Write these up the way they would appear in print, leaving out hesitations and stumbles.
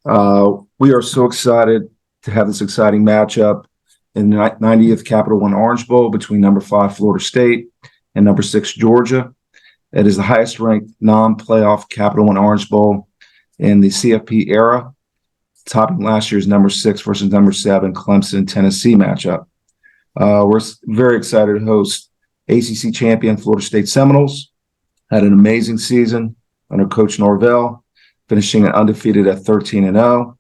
We are so excited to have this exciting matchup in the 90th Capital One Orange Bowl between number 5 Florida State and number 6 Georgia. It is the highest ranked non-playoff Capital One Orange Bowl in the CFP era, topping last year's number 6 versus number 7 Clemson Tennessee matchup. We're very excited to host ACC champion Florida State Seminoles. Had an amazing season under Coach Norvell, finishing undefeated at 13-0.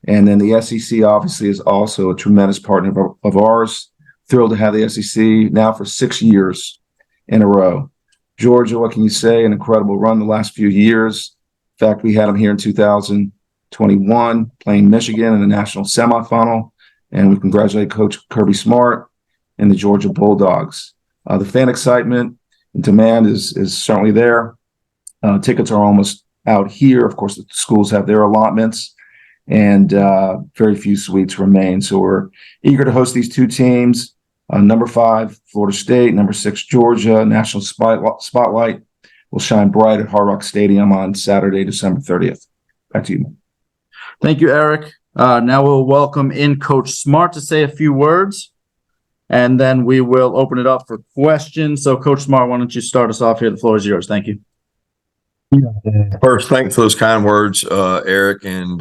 And then the SEC obviously is also a tremendous partner of ours. Thrilled to have the SEC now for 6 years in a row. Georgia, what can you say? An incredible run the last few years. In fact, we had them here in 2021 playing Michigan in the national semifinal. And we congratulate Coach Kirby Smart and the Georgia Bulldogs. The fan excitement and demand is certainly there. Tickets are almost out here. Of course, the schools have their allotments, and very few suites remain. So we're eager to host these two teams. Number 5, Florida State, number 6, Georgia. National spotlight will shine bright at Hard Rock Stadium on Saturday, December 30th. Back to you. Thank you, Eric. Now we'll welcome in Coach Smart to say a few words, and then we will open it up for questions. So, Coach Smart, why don't you start us off here? The floor is yours. Thank you. First, thanks for those kind words, Eric. And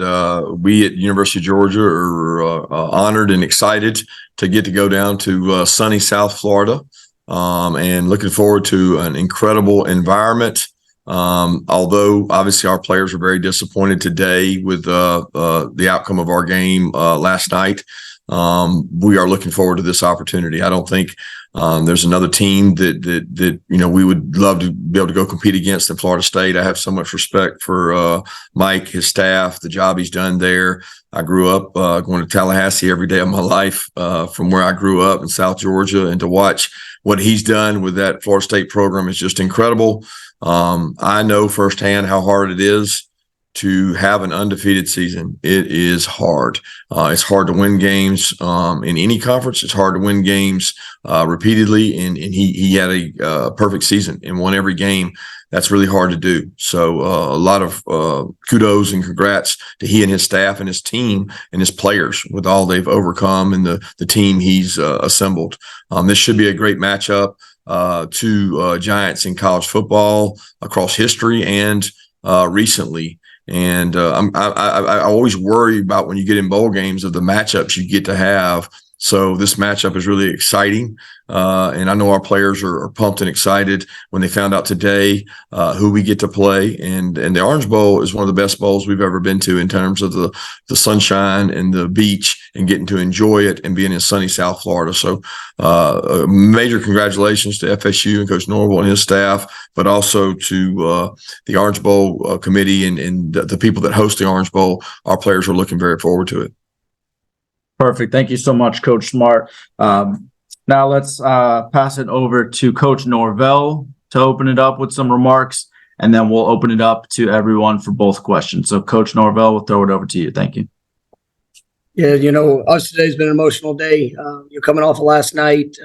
we at University of Georgia are honored and excited to get to go down to sunny South Florida, and looking forward to an incredible environment. Although obviously our players were very disappointed today with the outcome of our game last night, we are looking forward to this opportunity. I don't think there's another team that we would love to be able to go compete against in Florida State. I have so much respect for Mike, his staff, the job he's done there. I grew up going to Tallahassee every day of my life from where I grew up in South Georgia, and to watch what he's done with that Florida State program is just incredible. I know firsthand how hard it is to have an undefeated season. It is hard. It's hard to win games in any conference. It's hard to win games repeatedly, and he had a perfect season and won every game. That's really hard to do. So a lot of kudos and congrats to he and his staff and his team and his players with all they've overcome and the team he's assembled. This should be a great matchup. Two giants in college football across history and recently. And I always worry about when you get in bowl games of the matchups you get to have. So this matchup is really exciting. And I know our players are pumped and excited when they found out today who we get to play. And the Orange Bowl is one of the best bowls we've ever been to in terms of the sunshine and the beach and getting to enjoy it and being in sunny South Florida. So major congratulations to FSU and Coach Norvell and his staff, but also to the Orange Bowl committee and the people that host the Orange Bowl. Our players are looking very forward to it. Perfect. Thank you so much, Coach Smart. Now let's pass it over to Coach Norvell to open it up with some remarks, and then we'll open it up to everyone for both questions. So, Coach Norvell, we'll throw it over to you. Thank you. Yeah, us today's been an emotional day. You're coming off of last night.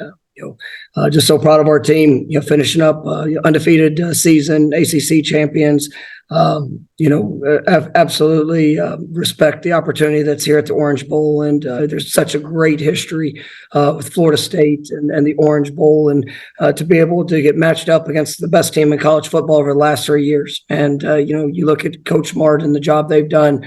Just so proud of our team. Finishing up undefeated season, ACC champions. Absolutely respect the opportunity that's here at the Orange Bowl, and there's such a great history with Florida State and the Orange Bowl, and to be able to get matched up against the best team in college football over the last 3 years. And you look at Coach Smart and the job they've done.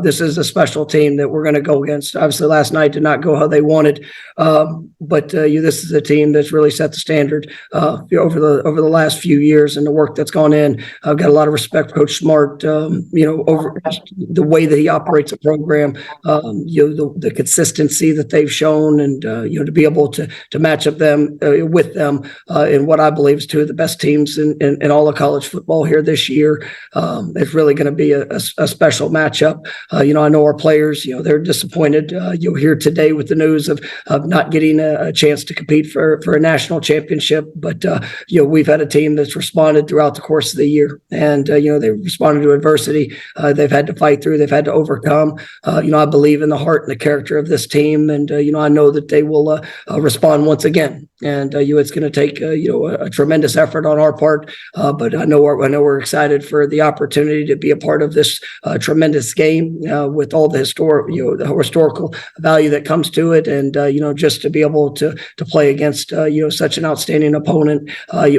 This is a special team that we're going to go against. Obviously, last night did not go how they wanted, but this is a team that's really set the standard over the last few years, and the work that's gone in. I've got a lot of respect for Coach Smart, over the way that he operates a program, the consistency that they've shown, and to be able to match up with them in what I believe is two of the best teams in all of college football here this year. It's really going to be a special matchup. I know our players, they're disappointed. You'll hear today with the news of not getting a chance to compete for a national championship, but we've had a team that's responded throughout the course of the year, and they they've responded to adversity. They've had to fight through. They've had to overcome. I believe in the heart and the character of this team, and I know that they will respond once again. And it's going to take a tremendous effort on our part, but I know we're excited for the opportunity to be a part of this tremendous game with all the historical value that comes to it, and just to be able to play against such an outstanding opponent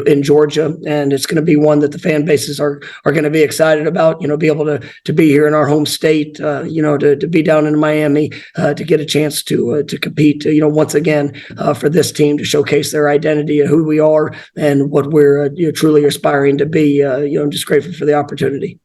in Georgia, and it's going to be one that the fan bases are going to be excited about. Be able to be here in our home state, to be down in Miami, to get a chance to compete, once again for this team, to showcase their identity and who we are and what we're truly aspiring to be. I'm just grateful for the opportunity.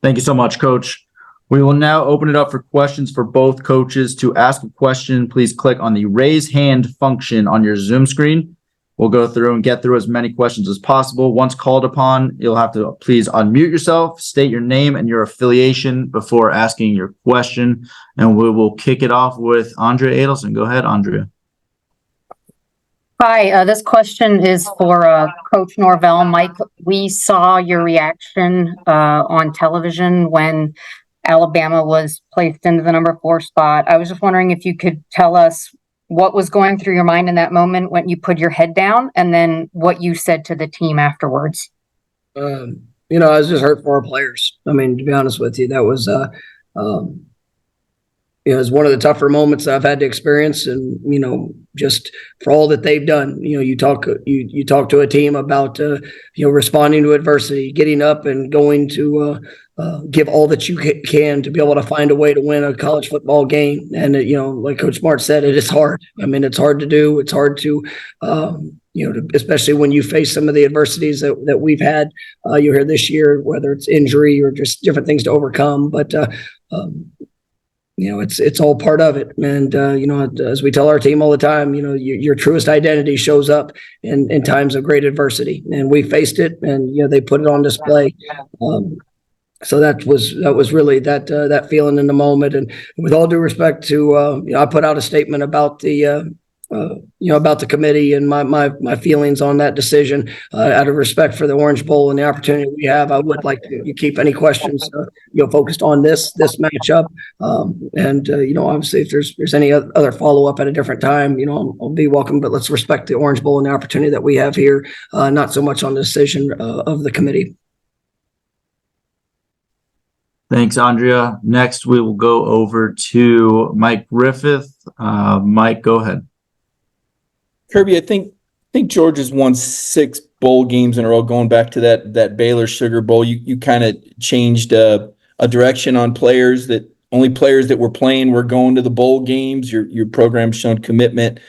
Thank you so much, Coach. We will now open it up for questions for both coaches. To ask a question, please click on the raise hand function on your Zoom screen. We'll go through and get through as many questions as possible. Once called upon, you'll have to please unmute yourself, state your name and your affiliation before asking your question. And we will kick it off with Andrea Adelson. Go ahead, Andrea. Hi, this question is for Coach Norvell. Mike, we saw your reaction on television when Alabama was placed into the number 4 spot. I was just wondering if you could tell us what was going through your mind in that moment when you put your head down, and then what you said to the team afterwards. I was just hurt for our players. I mean, to be honest with you, that was it's one of the tougher moments I've had to experience, and just for all that they've done. You talk to a team about responding to adversity, getting up and going to give all that you can to be able to find a way to win a college football game. And like Coach Smart said, it is hard. I mean, it's hard to do. It's hard to especially when you face some of the adversities that we've had here this year, whether it's injury or just different things to overcome. But it's all part of it. And, as we tell our team all the time, your truest identity shows up in times of great adversity, and we faced it, and, they put it on display. So that was really that feeling in the moment. And with all due respect to, I put out a statement about the committee and my feelings on that decision. Out of respect for the Orange Bowl and the opportunity we have, I would like to keep any questions focused on this matchup. And obviously, if there's any other follow up at a different time, I'll be welcome. But let's respect the Orange Bowl and the opportunity that we have here, not so much on the decision of the committee. Thanks, Andrea. Next, we will go over to Mike Griffith. Mike, go ahead. Kirby, I think Georgia's won 6 bowl games in a row, going back to that Baylor Sugar Bowl. You kind of changed a direction on players, that only players that were playing were going to the bowl games. Your program's shown commitment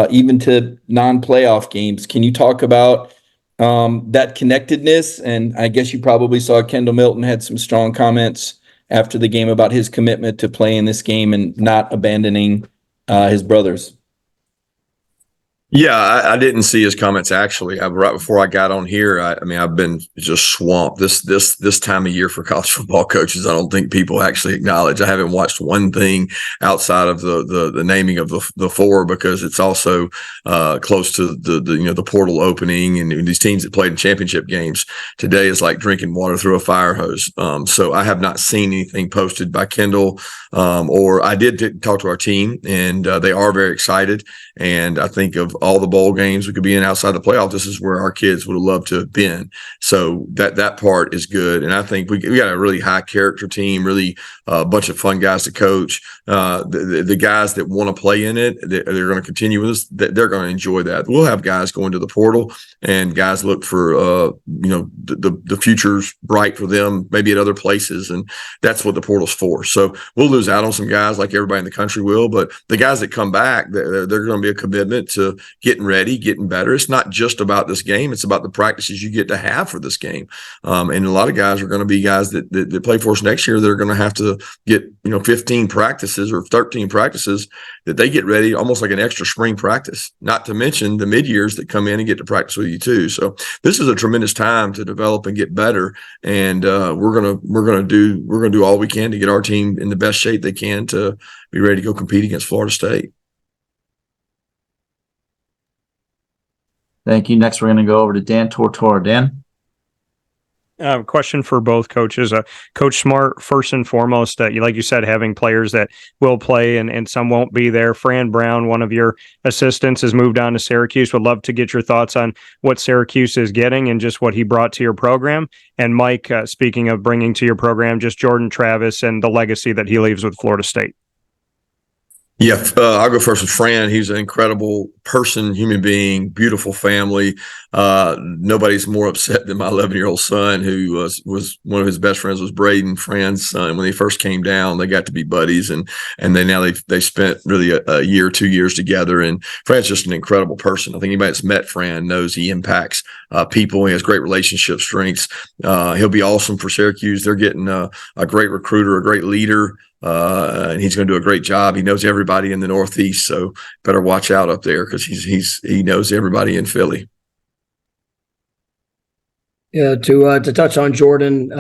even to non-playoff games. Can you talk about that connectedness? And I guess you probably saw Kendall Milton had some strong comments after the game about his commitment to playing this game and not abandoning his brothers. Yeah, I didn't see his comments actually. Right before I got on here, I've been just swamped this time of year for college football coaches. I don't think people actually acknowledge. I haven't watched one thing outside of the naming of the 4, because it's also close to the portal opening, and these teams that played in championship games today is like drinking water through a fire hose. So I have not seen anything posted by Kendall, or I did talk to our team, and they are very excited. And I think of all the bowl games we could be in outside the playoff, this is where our kids would have loved to have been. So that part is good. And I think we got a really high character team, really a bunch of fun guys to coach. The guys that want to play in it, they're going to continue with us. They're going to enjoy that. We'll have guys go into the portal, and guys look for, the future's bright for them, maybe at other places. And that's what the portal's for. So we'll lose out on some guys like everybody in the country will, but the guys that come back, they're going to be a commitment to getting ready, getting better. It's not just about this game. It's about the practices you get to have for this game. And a lot of guys are going to be guys that play for us next year. They're going to have to get, 15 practices or 13 practices that they get ready, almost like an extra spring practice, not to mention the mid-years that come in and get to practice with you too. So this is a tremendous time to develop and get better. And we're going to do all we can to get our team in the best shape they can to be ready to go compete against Florida State. Thank you. Next, we're going to go over to Dan Tortora. Dan? question for both coaches. Coach Smart, first and foremost, like you said, having players that will play and some won't be there. Fran Brown, one of your assistants, has moved on to Syracuse. Would love to get your thoughts on what Syracuse is getting and just what he brought to your program. And Mike, speaking of bringing to your program, just Jordan Travis and the legacy that he leaves with Florida State. Yeah, I'll go first with Fran. He's an incredible person, human being, beautiful family. Nobody's more upset than my 11-year-old son, who was one of his best friends was Braden, Fran's son. When they first came down, they got to be buddies, and they spent really a year, 2 years together. And Fran's just an incredible person. I think anybody that's met Fran knows he impacts people. He has great relationship strengths. He'll be awesome for Syracuse. They're getting a great recruiter, a great leader. And he's going to do a great job. He knows everybody in the Northeast, so better watch out up there because he knows everybody in Philly. Yeah, to touch on Jordan,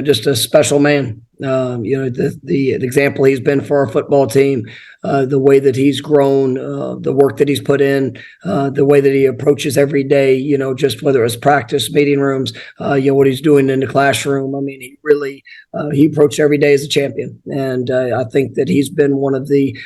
just a special man. The example he's been for our football team, the way that he's grown, the work that he's put in, the way that he approaches every day, just whether it's practice, meeting rooms, what he's doing in the classroom. I mean, he really, he approached every day as a champion. And I think that he's been one of the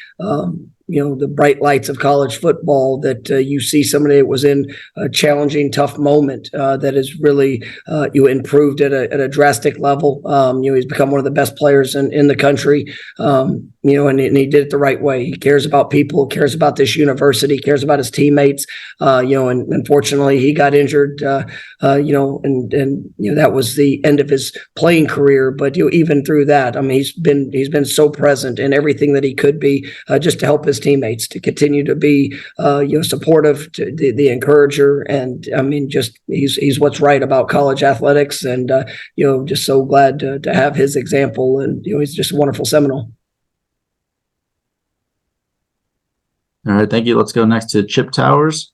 bright lights of college football that you see somebody that was in a challenging, tough moment that has really improved at a drastic level. He's become one of the best players in the country, and he did it the right way. He cares about people, cares about this university, cares about his teammates, and unfortunately he got injured, and that was the end of his playing career. But even through that, I mean, he's been so present in everything that he could be, just to help his teammates, to continue to be supportive, to the encourager, and I mean, just he's what's right about college athletics, and just so glad to have his example, and he's just a wonderful Seminole. All right, thank you. Let's go next to Chip Towers.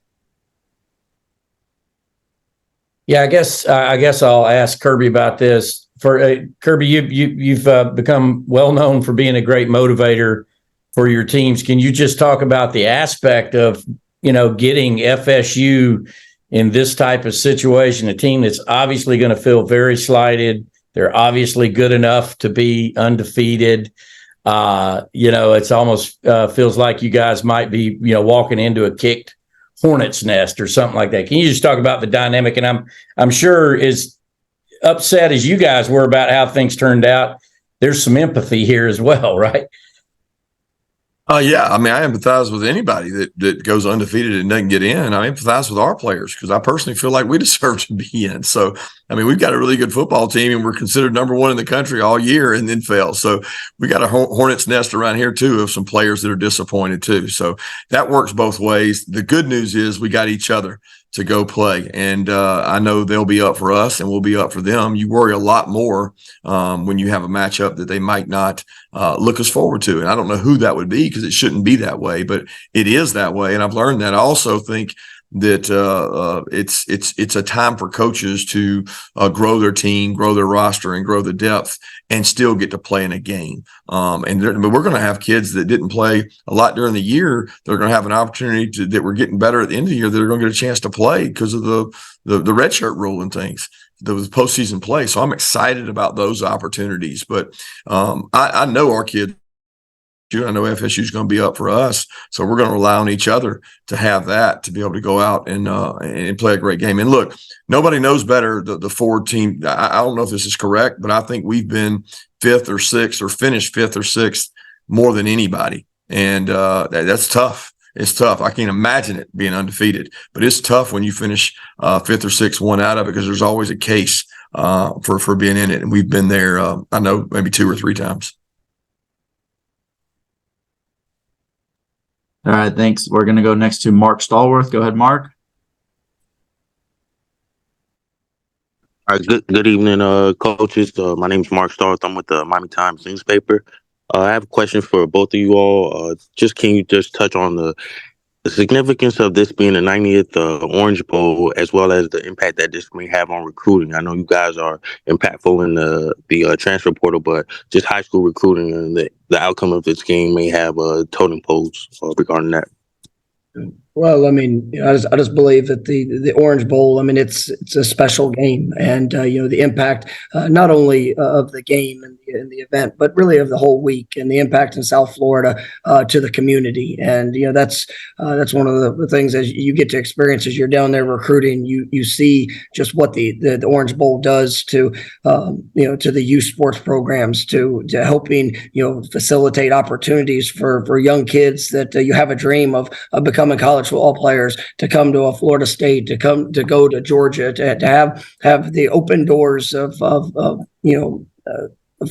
Yeah, I guess I'll ask Kirby about this. For Kirby, you've become well known for being a great motivator for your teams. Can you just talk about the aspect of getting FSU in this type of situation, a team that's obviously going to feel very slighted? They're obviously good enough to be undefeated. It's almost feels like you guys might be walking into a kicked hornet's nest or something like that. Can you just talk about the dynamic? And I'm sure, as upset as you guys were about how things turned out, there's some empathy here as well, right? Yeah, I mean, I empathize with anybody that goes undefeated and doesn't get in. I empathize with our players because I personally feel like we deserve to be in. So, I mean, we've got a really good football team, and we're considered number one in the country all year and then fail. So we got a hornet's nest around here, too, of some players that are disappointed, too. So that works both ways. The good news is we got each other to go play. And I know they'll be up for us and we'll be up for them. You worry a lot more when you have a matchup that they might not look us forward to. And I don't know who that would be because it shouldn't be that way, but it is that way. And I've learned that. I also think that it's a time for coaches to grow their team, grow their roster, and grow the depth, and still get to play in a game. But we're going to have kids that didn't play a lot during the year. They're going to have an opportunity that we're getting better at the end of the year. That are going to get a chance to play because of the redshirt rule and things. There was postseason play, so I'm excited about those opportunities. But I know our kids. I know FSU is going to be up for us, so we're going to rely on each other to have that, to be able to go out and play a great game. And look, nobody knows better the Ford team. I don't know if this is correct, but I think we've been fifth or sixth or finished fifth or sixth more than anybody, and that's tough. It's tough. I can't imagine it being undefeated, but it's tough when you finish fifth or sixth, one out of it, because there's always a case for being in it, and we've been there. I know maybe 2 or 3 times. All right, thanks. We're going to go next to Mark Stallworth. Go ahead, Mark. All right, good evening, coaches. My name is Mark Stallworth. I'm with the Miami Times newspaper. I have a question for both of you all. Can you just touch on the significance of this being the 90th Orange Bowl, as well as the impact that this may have on recruiting? I know you guys are impactful in the transfer portal, but just high school recruiting and the outcome of this game may have totem poles regarding that. Well, I mean, I just believe that the Orange Bowl, I mean, it's a special game, and the impact not only of the game and the event, but really of the whole week, and the impact in South Florida to the community. And that's one of the things as you get to experience as you're down there recruiting. You see just what the Orange Bowl does to to the youth sports programs, to helping facilitate opportunities for young kids that you have a dream of becoming college football players, to come to a Florida State, to go to Georgia, to have the open doors of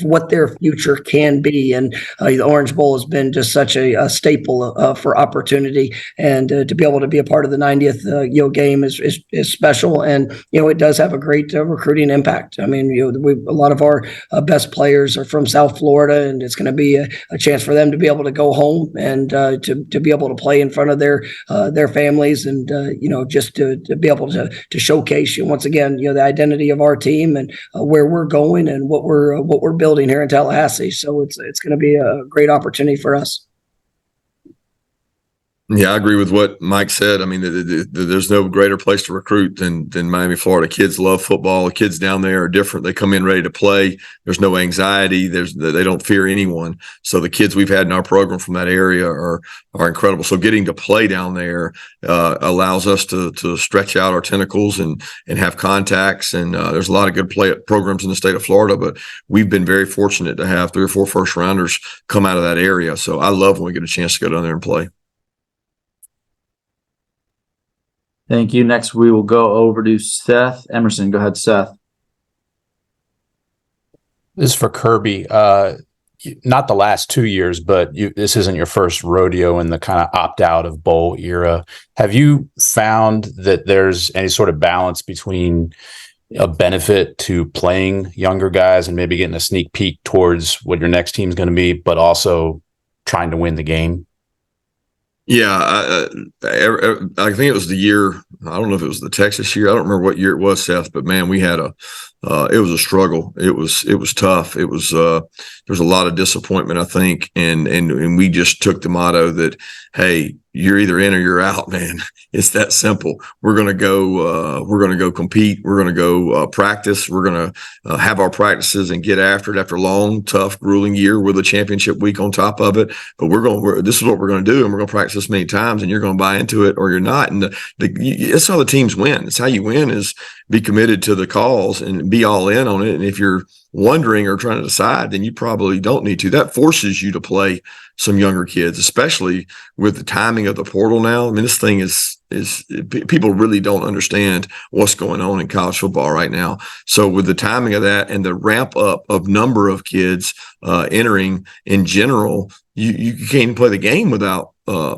what their future can be. And the Orange Bowl has been just such a staple for opportunity, and to be able to be a part of the 90th game is special, and it does have a great recruiting impact. I mean, a lot of our best players are from South Florida, and it's going to be a chance for them to be able to go home and to be able to play in front of their families, and just to be able to showcase once again the identity of our team, and where we're going, and what we're building here in Tallahassee. So it's going to be a great opportunity for us. Yeah, I agree with what Mike said. I mean, there's no greater place to recruit than Miami, Florida. Kids love football. The kids down there are different. They come in ready to play. There's no anxiety. They don't fear anyone. So the kids we've had in our program from that area are incredible. So getting to play down there allows us to stretch out our tentacles and have contacts. And there's a lot of good programs in the state of Florida, but we've been very fortunate to have 3 or 4 first rounders come out of that area. So I love when we get a chance to go down there and play. Thank you. Next, we will go over to Seth Emerson. Go ahead, Seth. This is for Kirby. Not the last 2 years, but this isn't your first rodeo in the kind of opt-out of bowl era. Have you found that there's any sort of balance between a benefit to playing younger guys and maybe getting a sneak peek towards what your next team is going to be, but also trying to win the game? Yeah, I think it was the year. I don't know if it was the Texas year. I don't remember what year it was, Seth. But man, we had it was a struggle. It was tough. It was there was a lot of disappointment, I think, and we just took the motto that, hey, you're either in or you're out, man. It's that simple. We're gonna go compete. We're gonna go practice. We're gonna have our practices and get after it after a long, tough, grueling year with a championship week on top of it. But this is what we're gonna do, and we're gonna practice this many times, and you're gonna buy into it or you're not. And that's how the teams win. It's how you win, is be committed to the cause and be all in on it. And if you're wondering or trying to decide, then you probably don't need to. That forces you to play some younger kids, especially with the timing of the portal now. I mean, this thing is people really don't understand what's going on in college football right now. So with the timing of that and the ramp up of number of kids entering in general, you can't even play the game without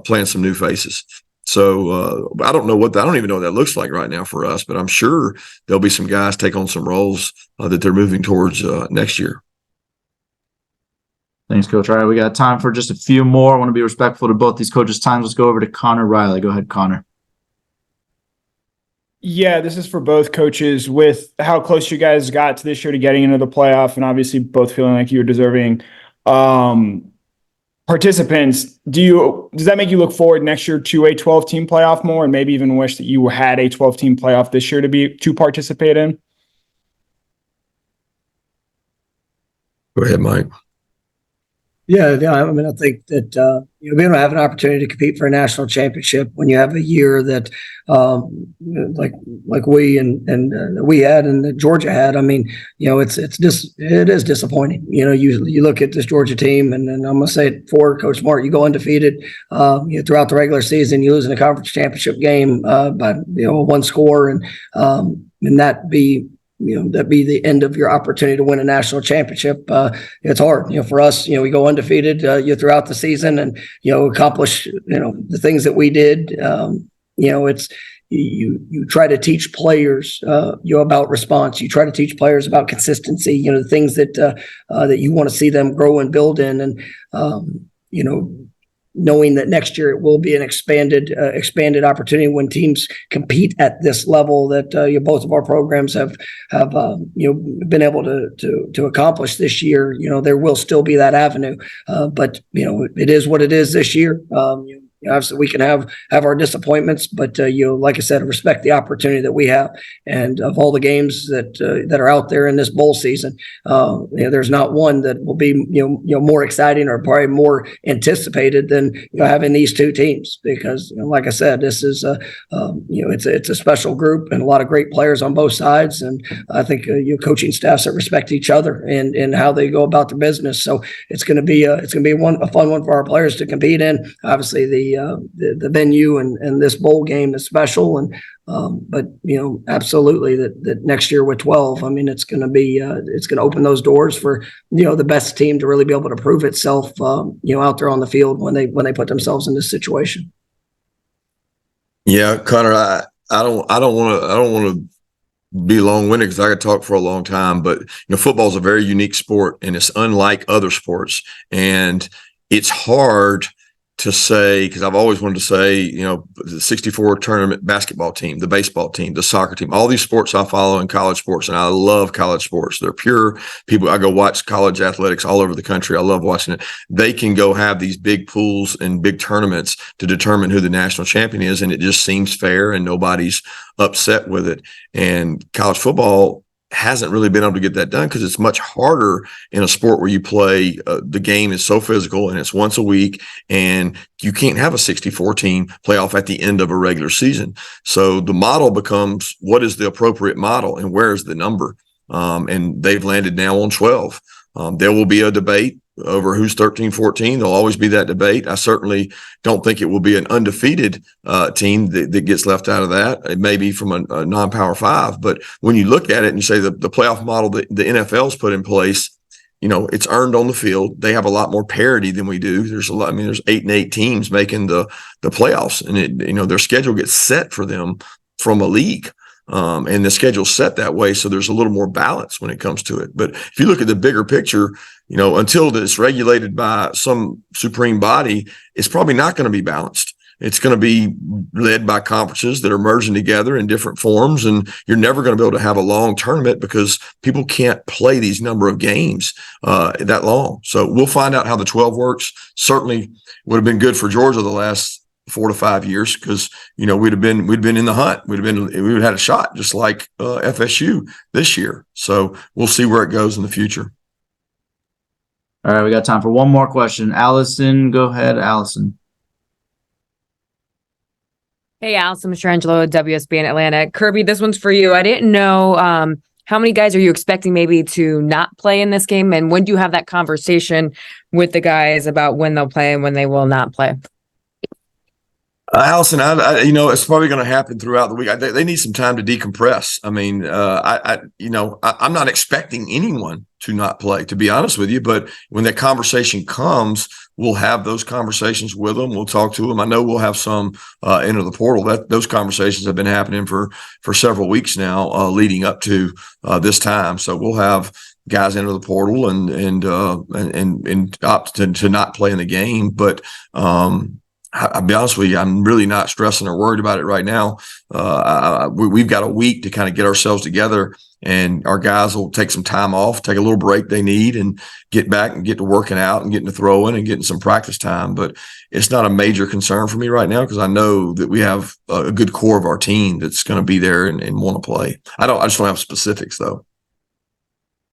playing some new faces. So I don't even know what that looks like right now for us, but I'm sure there'll be some guys take on some roles that they're moving towards next year. Thanks, Coach. All right, we got time for just a few more. I want to be respectful to both these coaches' times. Let's go over to Connor Riley. Go ahead, Connor. Yeah, this is for both coaches. With how close you guys got to this year to getting into the playoff, and obviously both feeling like you're deserving participants, does that make you look forward next year to a 12-team playoff more, and maybe even wish that you had a 12-team playoff this year to participate in? Go ahead, Mike. Yeah. I mean, I think that we don't have an opportunity to compete for a national championship when you have a year that like we and we had and that Georgia had. I mean, it is disappointing. You look at this Georgia team, and I'm going to say it for Coach Smart, you go undefeated throughout the regular season, you lose in a conference championship game by one score, and that be the end of your opportunity to win a national championship. It's hard, for us. We go undefeated throughout the season, and accomplish the things that we did. It's you try to teach players about response. You try to teach players about consistency. The things that you want to see them grow and build in, and knowing that next year it will be an expanded opportunity when teams compete at this level that both of our programs have been able to accomplish this year. There will still be that avenue, but it is what it is this year. obviously we can have our disappointments, but like I said, respect the opportunity that we have. And of all the games that are out there in this bowl season, there's not one that will be more exciting or probably more anticipated than having these two teams, because like I said, this is it's a special group and a lot of great players on both sides, and I think coaching staffs that respect each other and how they go about their business. So it's going to be a fun one for our players to compete in. Obviously, the venue and this bowl game is special, and but absolutely that next year with 12, I mean, it's going to open those doors for the best team to really be able to prove itself out there on the field when they put themselves in this situation. Yeah, Connor, I don't want to be long-winded because I could talk for a long time, but football is a very unique sport and it's unlike other sports, and it's hard to say, because I've always wanted to say, the 64 tournament basketball team, the baseball team, the soccer team, all these sports I follow in college sports, and I love college sports. They're pure people. I go watch college athletics all over the country. I love watching it. They can go have these big pools and big tournaments to determine who the national champion is, and it just seems fair and nobody's upset with it. And college football hasn't really been able to get that done because it's much harder in a sport where you play. The game is so physical and it's once a week, and you can't have a 64 team playoff at the end of a regular season. So the model becomes, what is the appropriate model and where is the number? And they've landed now on 12. There will be a debate over who's 13, 14. There'll always be that debate. I certainly don't think it will be an undefeated team that gets left out of that. It may be from a non-power 5, but when you look at it and you say the playoff model that the NFL's put in place, it's earned on the field. They have a lot more parity than we do. There's 8 and 8 teams making the playoffs, and their schedule gets set for them from a league. And the schedule's set that way, so there's a little more balance when it comes to it. But if you look at the bigger picture, until it's regulated by some supreme body, it's probably not going to be balanced. It's going to be led by conferences that are merging together in different forms, and you're never going to be able to have a long tournament because people can't play these number of games that long. So we'll find out how the 12 works. Certainly would have been good for Georgia the last 4 to 5 years, because we'd been in the hunt. We would have had a shot, just like FSU this year. So we'll see where it goes in the future. All right, we got time for one more question. Allison, go ahead, Allison. Hey, Allison Mastrangelo, WSB in Atlanta. Kirby, this one's for you. I didn't know how many guys are you expecting maybe to not play in this game, and when do you have that conversation with the guys about when they'll play and when they will not play? Allison, it's probably going to happen throughout the week. They need some time to decompress. I mean, I'm not expecting anyone to not play, to be honest with you. But when that conversation comes, we'll have those conversations with them. We'll talk to them. I know we'll have some enter the portal. Those conversations have been happening for several weeks now, leading up to this time. So we'll have guys enter the portal and opt to not play in the game, but. I'll be honest with you, I'm really not stressing or worried about it right now. We've got a week to kind of get ourselves together, and our guys will take some time off, take a little break they need, and get back and get to working out and getting to throwing and getting some practice time. But it's not a major concern for me right now because I know that we have a good core of our team that's going to be there and want to play. I just don't have specifics though.